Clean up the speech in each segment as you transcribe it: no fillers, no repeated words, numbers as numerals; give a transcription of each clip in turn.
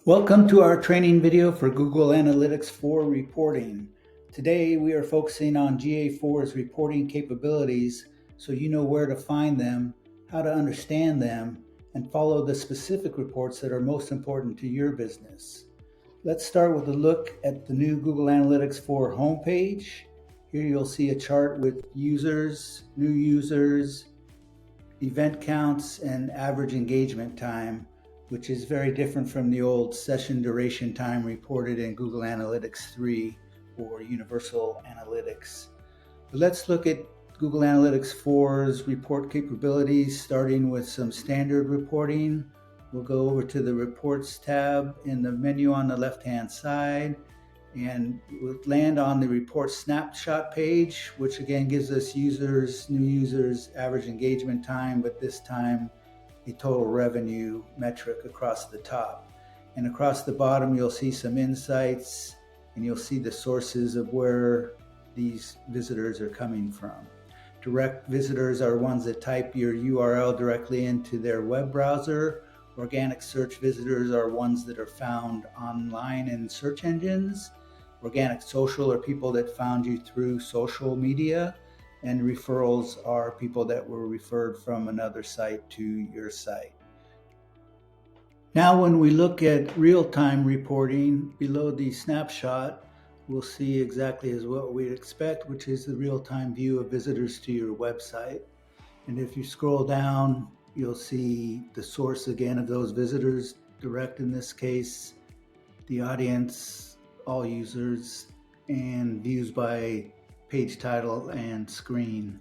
Welcome to our training video for Google Analytics 4 reporting. Today we are focusing on GA4's reporting capabilities so you know where to find them, how to understand them, and follow the specific reports that are most important to your business. Let's start with a look at the new Google Analytics 4 homepage. Here you'll see a chart with users, new users, event counts, and average engagement time, which is very different from the old session duration time reported in Google Analytics 3 or Universal Analytics. But let's look at Google Analytics 4's report capabilities, starting with some standard reporting. We'll go over to the Reports tab in the menu on the left-hand side, and we'll land on the report snapshot page, which again gives us users, new users, average engagement time, but this time a total revenue metric across the top. And across the bottom, you'll see some insights, and you'll see the sources of where these visitors are coming from. Direct visitors are ones that type your URL directly into their web browser. Organic search visitors are ones that are found online in search engines. Organic social are people that found you through social media. And referrals are people that were referred from another site to your site. Now, when we look at real-time reporting below the snapshot, we'll see exactly as what we'd expect, which is the real-time view of visitors to your website. And if you scroll down, you'll see the source again of those visitors, direct in this case, the audience, all users, and views by page title and screen.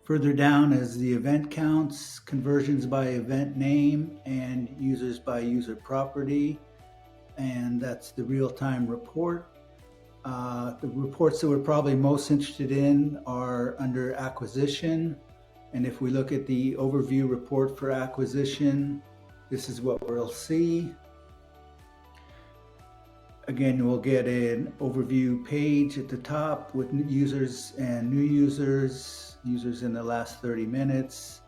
Further down is the event counts, conversions by event name, and users by user property. And that's the real-time report. The reports that we're probably most interested in are under acquisition. And if we look at the overview report for acquisition, this is what we'll see. Again, we'll get an overview page at the top with users and new users, users in the last 30 minutes.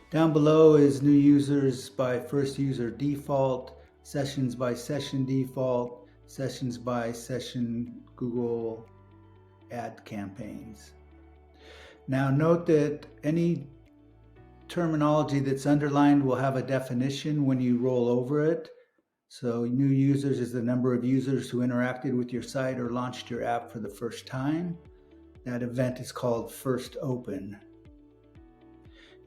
Down below is new users by first user default, sessions by session default, sessions by session Google ad campaigns. Now note that any terminology that's underlined will have a definition when you roll over it. So new users is the number of users who interacted with your site or launched your app for the first time. That event is called first open.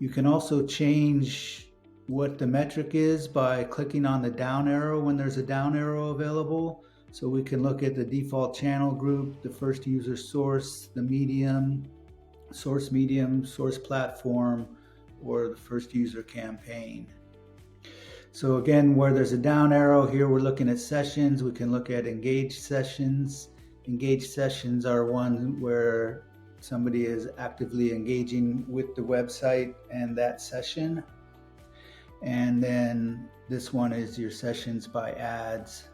You can also change what the metric is by clicking on the down arrow when there's a down arrow available. So we can look at the default channel group, the first user source, the medium, source platform, or the first user campaign. So again, where there's a down arrow here, we're looking at sessions. We can look at engaged sessions. Engaged sessions are one where somebody is actively engaging with the website and that session. And then this one is your sessions by ads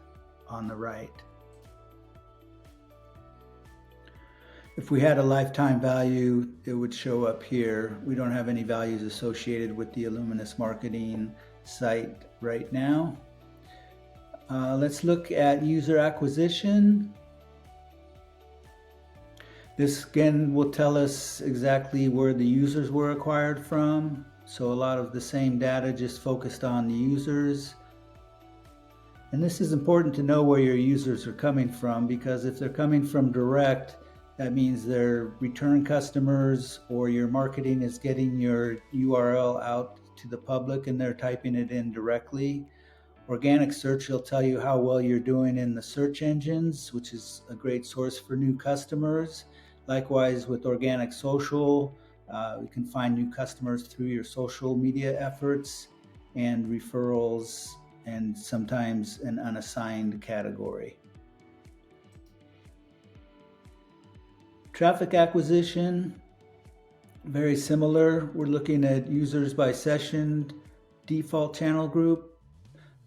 on the right. If we had a lifetime value, it would show up here. We don't have any values associated with the Illuminous marketing site right now. Let's look at user acquisition. This again will tell us exactly where the users were acquired from. So a lot of the same data just focused on the users. And this is important to know where your users are coming from, because if they're coming from direct, that means they're return customers, or your marketing is getting your URL out to the public and they're typing it in directly. Organic search will tell you how well you're doing in the search engines, which is a great source for new customers. Likewise, with organic social, you can find new customers through your social media efforts and referrals, and sometimes an unassigned category. Traffic acquisition, very similar. We're looking at users by session, default channel group.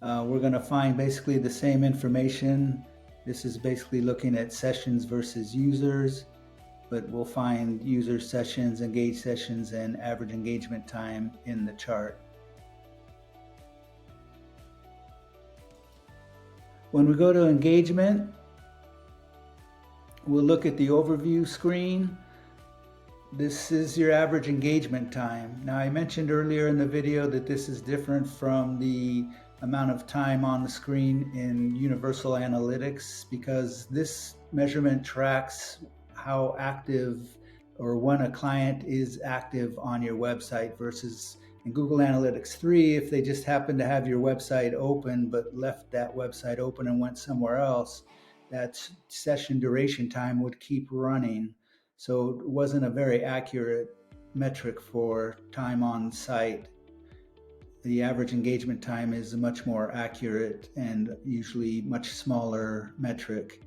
We're going to find basically the same information. This is basically looking at sessions versus users, but we'll find user sessions, engaged sessions, and average engagement time in the chart. When we go to engagement, we'll look at the overview screen. This is your average engagement time. Now, I mentioned earlier in the video that this is different from the amount of time on the screen in Universal Analytics, because this measurement tracks how active or when a client is active on your website, versus in Google Analytics 3, if they just happen to have your website open but left that website open and went somewhere else, that session duration time would keep running. So it wasn't a very accurate metric for time on site. The average engagement time is a much more accurate and usually much smaller metric.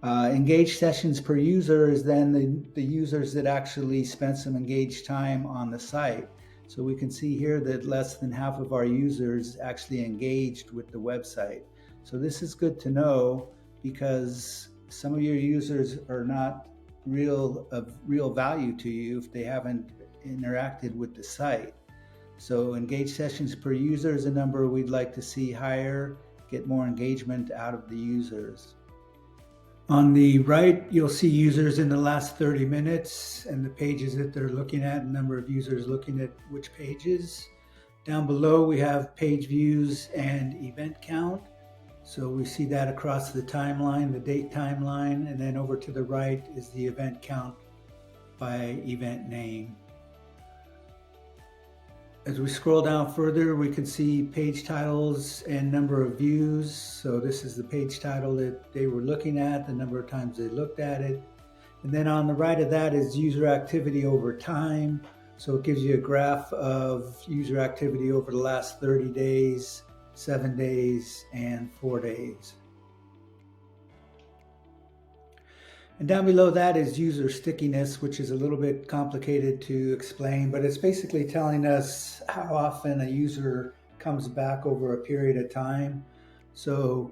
Engaged sessions per user is then the users that actually spent some engaged time on the site. So we can see here that less than half of our users actually engaged with the website. So this is good to know, because some of your users are not of real value to you if they haven't interacted with the site. So engaged sessions per user is a number we'd like to see higher, get more engagement out of the users. On the right, you'll see users in the last 30 minutes and the pages that they're looking at, and number of users looking at which pages. Down below, we have page views and event count. So we see that across the timeline, the date timeline, and then over to the right is the event count by event name. As we scroll down further, we can see page titles and number of views. So this is the page title that they were looking at, the number of times they looked at it. And then on the right of that is user activity over time. So it gives you a graph of user activity over the last 30 days, 7 days, and 4 days. And down below that is user stickiness, which is a little bit complicated to explain, but it's basically telling us how often a user comes back over a period of time. So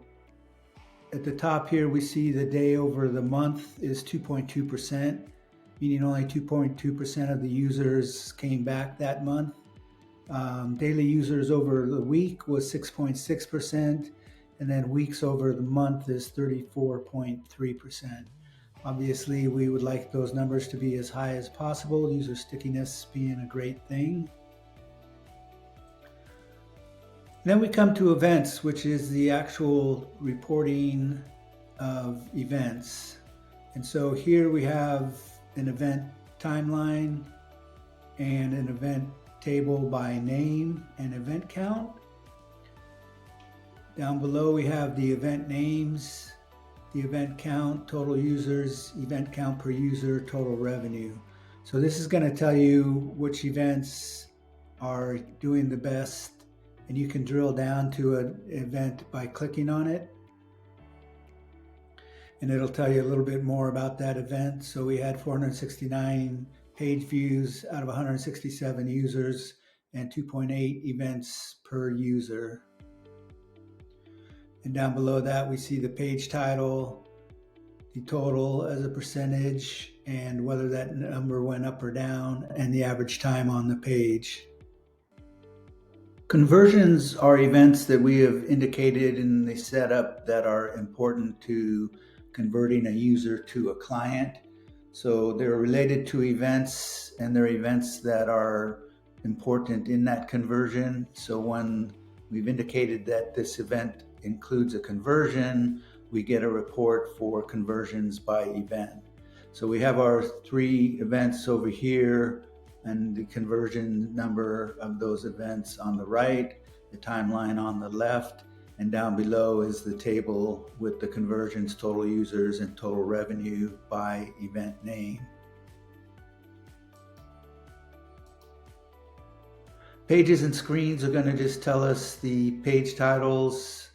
at the top here, we see the day over the month is 2.2%, meaning only 2.2% of the users came back that month. Daily users over the week was 6.6%, and then weeks over the month is 34.3%. Obviously, we would like those numbers to be as high as possible, user stickiness being a great thing. Then we come to events, which is the actual reporting of events. And so here we have an event timeline and an event table by name and event count. Down below we have the event names, the event count, total users, event count per user, total revenue. So this is going to tell you which events are doing the best, and you can drill down to an event by clicking on it, and it'll tell you a little bit more about that event. So we had 469 page views out of 167 users and 2.8 events per user. And down below that, we see the page title, the total as a percentage, and whether that number went up or down, and the average time on the page. Conversions are events that we have indicated in the setup that are important to converting a user to a client. So they're related to events, and they're events that are important in that conversion. So when we've indicated that this event includes a conversion, we get a report for conversions by event. So we have our 3 events over here and the conversion number of those events on the right, the timeline on the left, and down below is the table with the conversions, total users, and total revenue by event name. Pages and screens are going to just tell us the page titles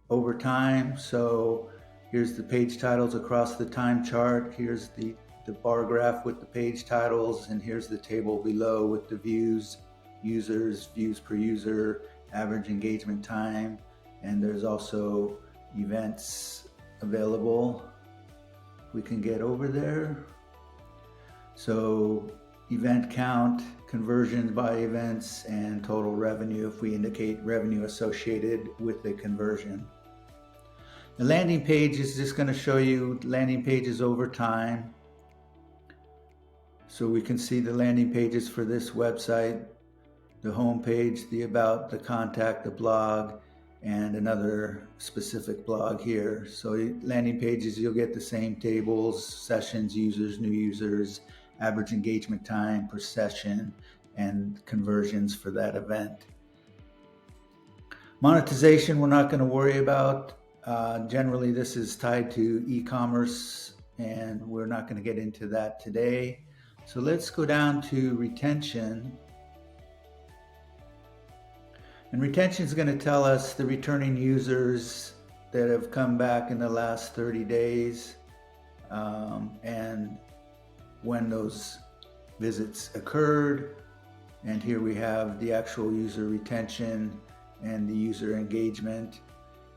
over time. So here's the page titles across the time chart. Here's the bar graph with the page titles, and here's the table below with the views, users, views per user, average engagement time, and there's also events available. We can get over there. So event count, conversions by events, and total revenue if we indicate revenue associated with the conversion. The landing page is just going to show you landing pages over time. So we can see the landing pages for this website, the home page, the about, the contact, the blog, and another specific blog here. So landing pages, you'll get the same tables, sessions, users, new users, average engagement time per session, and conversions for that event. Monetization, we're not going to worry about. Generally, this is tied to e-commerce, and we're not going to get into that today. So let's go down to retention. And retention is going to tell us the returning users that have come back in the last 30 days and when those visits occurred. And here we have the actual user retention and the user engagement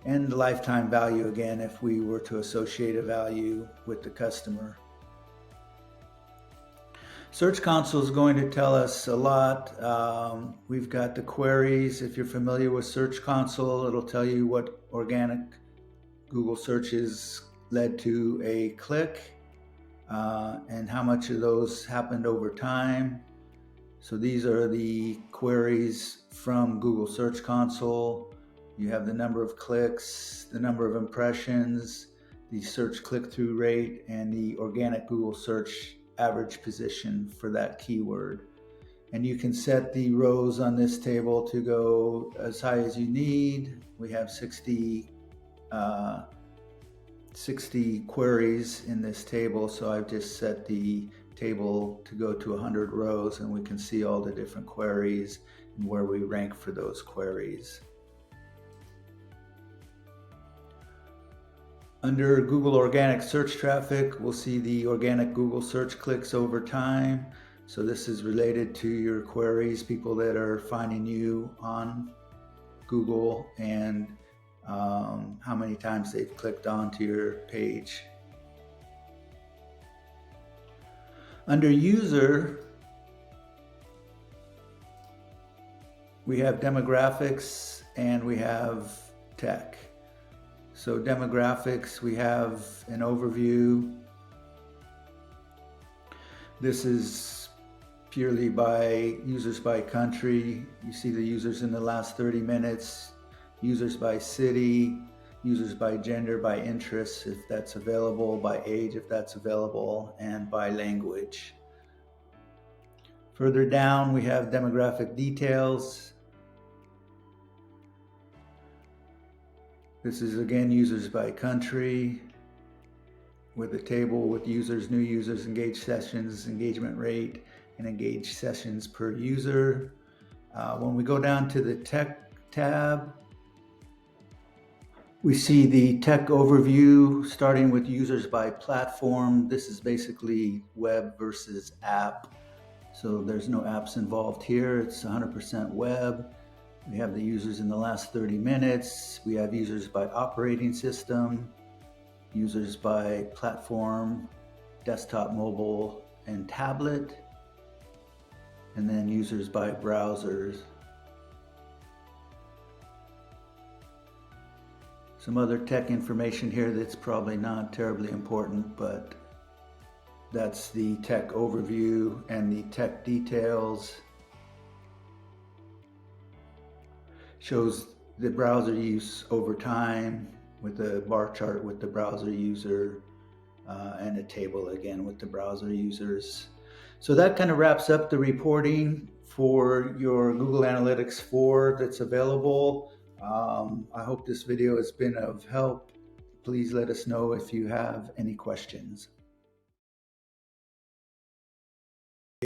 and the lifetime value again if we were to associate a value with the customer. Search Console is going to tell us a lot. We've got the queries. If you're familiar with Search Console, it'll tell you what organic Google searches led to a click and how much of those happened over time. So these are the queries from Google Search Console. You have the number of clicks, the number of impressions, the search click-through rate, and the organic Google search average position for that keyword. And you can set the rows on this table to go as high as you need. We have 60 queries in this table, so I've just set the table to go to 100 rows, and we can see all the different queries and where we rank for those queries. Under Google Organic Search Traffic, we'll see the organic Google search clicks over time. So this is related to your queries, people that are finding you on Google and how many times they've clicked onto your page. Under User, we have demographics and we have tech. So demographics, we have an overview. This is purely by users by country. You see the users in the last 30 minutes, users by city, users by gender, by interest, if that's available, by age, if that's available, and by language. Further down, we have demographic details. This is again users by country with a table with users, new users, engaged sessions, engagement rate, and engaged sessions per user. When we go down to the tech tab, we see the tech overview starting with users by platform. This is basically web versus app. So there's no apps involved here. It's 100% web. We have the users in the last 30 minutes. We have users by operating system, users by platform, desktop, mobile, and tablet, and then users by browsers. Some other tech information here that's probably not terribly important, but that's the tech overview and the tech details. Shows the browser use over time with a bar chart with the browser user and a table again with the browser users. So that kind of wraps up the reporting for your Google Analytics 4 that's available. I hope this video has been of help. Please let us know if you have any questions.